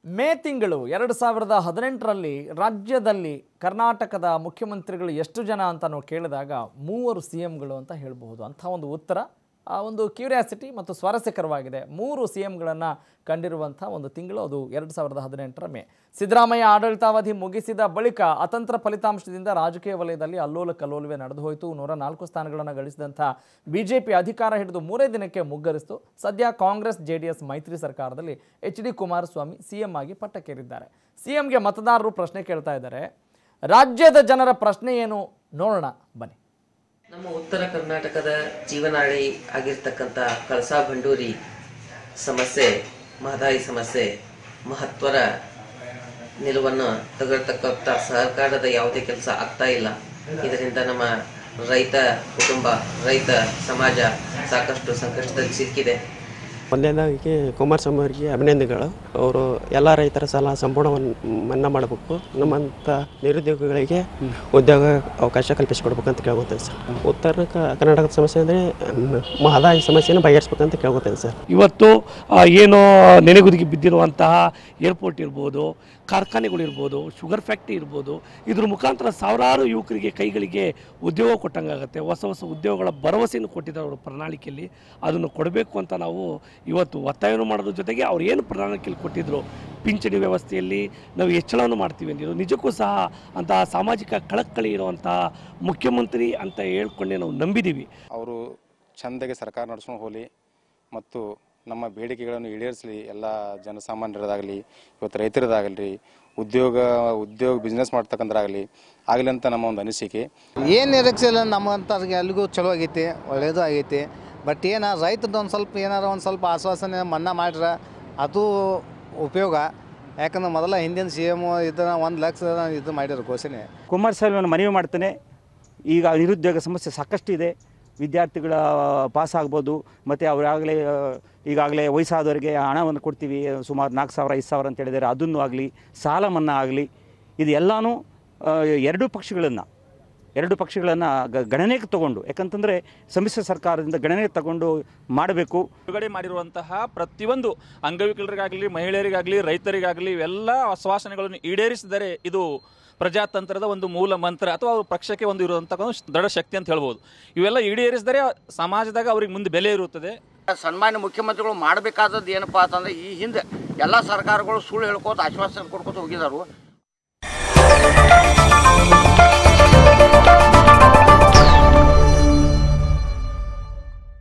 ಮೇ ತಿಂಗಳು 2018ರಲ್ಲಿ ರಾಜ್ಯದಲ್ಲಿ ಕರ್ನಾಟಕದ ಮುಖ್ಯಮಂತ್ರಿಗಳು ಎಷ್ಟು ಜನ ಅಂತ ನಾವು ಕೇಳಿದಾಗ 3 ಸಿಎಂಗಳು ಅಂತ ಹೇಳಬಹುದು ಅಂತ ಒಂದು ಉತ್ತರ ಒಂದು ಕ್ಯೂರಿಯಾಸಿಟಿ ಮತ್ತು ಸ್ವಾರಸ್ಯಕರವಾಗಿದೆ 3 ಸಿಎಂಗಳನ್ನು ಕಂಡಿರುವಂತ ಒಂದು ತಿಂಗಳು ಅದು 2018ರ ಮೇ ಸಿದ್ದರಾಮಯ್ಯ ಆಡಳಿತಾವಧಿ ಮುಗಿಸಿದ ಬಳಿಕ ಅತಂತ್ರ ಫಲಿತಾಂಶದಿಂದ ರಾಜಕೀಯ ವಲಯದಲ್ಲಿ ಅಲ್ಲೋಲ ಕಲ್ಲೋಲವೇ ನಡೆದು ಹೋಯಿತು 104 ಸ್ಥಾನಗಳನ್ನು ಗಳಿಸಿದಂತ ಬಿಜೆಪಿ ಅಧಿಕಾರ ಹಿಡಿದು 3 ದಿನಕ್ಕೆ ಮುಗ್ಗರಿಸಿತು ಸದ್ಯ ಕಾಂಗ್ರೆಸ್ ಜೆಡಿಎಸ್ ಮೈತ್ರಿ ಸರ್ಕಾರದಲ್ಲಿ ಎಚ್.ಡಿ. ಕುಮಾರಸ್ವಾಮಿ ಸಿಎಂ ಆಗಿ ಪಟ್ಟಕ್ಕೇರಿದ್ದಾರೆ ಸಿಎಂಗೆ ಮತದಾರರು ಪ್ರಶ್ನೆ ಕೇಳ್ತಾ ಇದ್ದಾರೆ ರಾಜ್ಯದ ಜನರ ಪ್ರಶ್ನೆ ಏನು ನೋಡೋಣ ಬನ್ನಿ ನಮ್ಮ ಉತ್ತರ ಕರ್ನಾಟಕದ ಜೀವನಾಡಿ ಆಗಿರ್ತಕ್ಕಂಥ ಕಳಸಾ ಬಂಡೂರಿ ಸಮಸ್ಯೆ ಮಹದಾಯಿ ಸಮಸ್ಯೆ ಮಹತ್ವದ ನಿಲುವನ್ನು ತೆಗೆದುಕೊಳ್ಳತಕ್ಕಂಥ ಸರ್ಕಾರದ ಯಾವುದೇ ಕೆಲಸ ಆಗ್ತಾ ಇಲ್ಲ ಇದರಿಂದ ನಮ್ಮ ರೈತ ಕುಟುಂಬ ರೈತ ಸಮಾಜ ಸಾಕಷ್ಟು ಸಂಕಷ್ಟದಲ್ಲಿ ಸಿಕ್ಕಿದೆ ಮೊದಲನೇದಾಗಿ ಕುಮಾರಸ್ವಾಮಿ ಅವರಿಗೆ ಅಭಿನಂದನೆಗಳು ಅವರು ಎಲ್ಲ ರೈತರ ಸಾಲ ಸಂಪೂರ್ಣ ಮನ್ನಾ ಮಾಡಬೇಕು ನಮ್ಮಂಥ ನಿರುದ್ಯೋಗಿಗಳಿಗೆ ಉದ್ಯೋಗ ಅವಕಾಶ ಕಲ್ಪಿಸಿಕೊಡ್ಬೇಕಂತ ಕೇಳ್ಕೊತೇನೆ ಸರ್ ಉತ್ತರ ಕರ್ನಾಟಕದ ಸಮಸ್ಯೆ ಅಂದರೆ ಮಹದಾಯಿ ಸಮಸ್ಯೆಯನ್ನು ಬಗೆಹರಿಸ್ಬೇಕಂತ ಕೇಳ್ಕೊತೇನೆ ಸರ್ ಇವತ್ತು ಏನು ನೆನೆಗುದಿಗೆ ಬಿದ್ದಿರುವಂತಹ ಏರ್ಪೋರ್ಟ್ ಇರ್ಬೋದು ಕಾರ್ಖಾನೆಗಳಿರ್ಬೋದು ಶುಗರ್ ಫ್ಯಾಕ್ಟ್ರಿ ಇರ್ಬೋದು ಇದ್ರ ಮುಖಾಂತರ ಸಾವಿರಾರು ಯುವಕರಿಗೆ ಕೈಗಳಿಗೆ ಉದ್ಯೋಗ ಕೊಟ್ಟಂಗಾಗುತ್ತೆ ಹೊಸ ಹೊಸ ಉದ್ಯೋಗಗಳ ಭರವಸೆಯನ್ನು ಕೊಟ್ಟಿದ್ದಾರೆ ಅವರ ಪ್ರಣಾಳಿಕೆಯಲ್ಲಿ ಅದನ್ನು ಕೊಡಬೇಕು ಅಂತ ನಾವು ಇವತ್ತು ಒತ್ತಾಯವನ್ನು ಮಾಡೋದ್ರ ಜೊತೆಗೆ ಅವ್ರು ಏನು ಪ್ರಣಾಳಿಕೆಯಲ್ಲಿ ಕೊಟ್ಟಿದ್ರು ಪಿಂಚಣಿ ವ್ಯವಸ್ಥೆಯಲ್ಲಿ ನಾವು ಹೆಚ್ಚಳವನ್ನು ಮಾಡ್ತೀವಿ ಅಂದಿದ್ರು ನಿಜಕ್ಕೂ ಸಹ ಅಂತಹ ಸಾಮಾಜಿಕ ಕಳಕಳಿ ಇರುವಂತಹ ಮುಖ್ಯಮಂತ್ರಿ ಅಂತ ಹೇಳ್ಕೊಂಡೆ ನಾವು ನಂಬಿದ್ದೀವಿ ಅವರು ಚಂದಾಗಿ ಸರ್ಕಾರ ನಡೆಸ್ಕೊಂಡು ಹೋಗಲಿ ಮತ್ತು ನಮ್ಮ ಬೇಡಿಕೆಗಳನ್ನು ಈಡೇರಿಸಲಿ ಎಲ್ಲ ಜನಸಾಮಾನ್ಯರದಾಗಲಿ ಇವತ್ತು ರೈತರದಾಗಲಿ ಉದ್ಯೋಗ ಬಿಸ್ನೆಸ್ ಮಾಡ್ತಕ್ಕಂಥರಾಗಲಿ ಆಗಲಿ ಅಂತ ನಮ್ಮ ಒಂದು ಅನಿಸಿಕೆ ಏನು ನಿರೀಕ್ಷೆ ಇಲ್ಲ ನಮ್ಮಂಥವ್ರಿಗೆ ಎಲ್ರಿಗೂ ಚಲೋ ಆಗೈತಿ ಒಳ್ಳೆಯದು ಆಗೈತಿ ಬಟ್ ಏನು ರೈತದ್ದು ಒಂದು ಸ್ವಲ್ಪ ಏನಾರು ಒಂದು ಸ್ವಲ್ಪ ಆಶ್ವಾಸನೆ ಮನ್ನಾ ಮಾಡ್ರೆ ಅದು ಉಪಯೋಗ ಯಾಕಂದ್ರೆ ಮೊದಲ ಹಿಂದಿನ ಸಿ ಎಮ್ ಇದನ್ನು 1 ಲಕ್ಷ ಇದು ಮಾಡಿರೋ ಘೋಷಣೆ ಕುಮಾರಸ್ವಾಮಿಯನ್ನು ಮನವಿ ಮಾಡ್ತಾನೆ ಈಗ ನಿರುದ್ಯೋಗ ಸಮಸ್ಯೆ ಸಾಕಷ್ಟು ಇದೆ ವಿದ್ಯಾರ್ಥಿಗಳ ಪಾಸ್ ಆಗ್ಬೋದು ಮತ್ತು ಅವರಾಗಲೇ ಈಗಾಗಲೇ ವಯಸ್ಸಾದವರಿಗೆ ಹಣವನ್ನು ಕೊಡ್ತೀವಿ ಸುಮಾರು 4,000 5,000 ಅಂತ ಹೇಳಿದರೆ ಅದನ್ನು ಆಗಲಿ ಸಾಲ ಮನ್ನಾ ಆಗಲಿ ಇದು ಎಲ್ಲನೂ ಎರಡು ಪಕ್ಷಗಳನ್ನು ಗಣನೆಗೆ ತಗೊಂಡು ಯಾಕಂತಂದರೆ ಸಮ್ಮಿಶ್ರ ಸರ್ಕಾರದಿಂದ ಗಣನೆಗೆ ತಗೊಂಡು ಮಾಡಬೇಕು ಬಿಡುಗಡೆ ಮಾಡಿರುವಂತಹ ಪ್ರತಿಯೊಂದು ಅಂಗವಿಕಲರಿಗಾಗಲಿ ಮಹಿಳೆಯರಿಗಾಗಲಿ ರೈತರಿಗಾಗಲಿ ಇವೆಲ್ಲ ಆಶ್ವಾಸನೆಗಳನ್ನು ಈಡೇರಿಸಿದರೆ ಇದು ಪ್ರಜಾತಂತ್ರದ ಒಂದು ಮೂಲ ಮಂತ್ರ ಅಥವಾ ಅವ್ರ ಪಕ್ಷಕ್ಕೆ ಒಂದು ಇರುವಂತಹ ದೃಢ ಶಕ್ತಿ ಅಂತ ಹೇಳ್ಬೋದು ಇವೆಲ್ಲ ಈಡೇರಿಸಿದರೆ ಸಮಾಜದಾಗ ಅವ್ರಿಗೆ ಮುಂದೆ ಬೆಲೆ ಇರುತ್ತದೆ ಸನ್ಮಾನ್ಯ ಮುಖ್ಯಮಂತ್ರಿಗಳು ಮಾಡಬೇಕಾದದ್ದು ಏನಪ್ಪ ಅಂತಂದ್ರೆ ಈ ಹಿಂದೆ ಎಲ್ಲ ಸರ್ಕಾರಗಳು ಸುಳ್ಳು ಹೇಳ್ಕೋತ ಆಶ್ವಾಸನೆ ಕೊಡ್ಕೋತ ಹೋಗಿದ್ದಾರೆ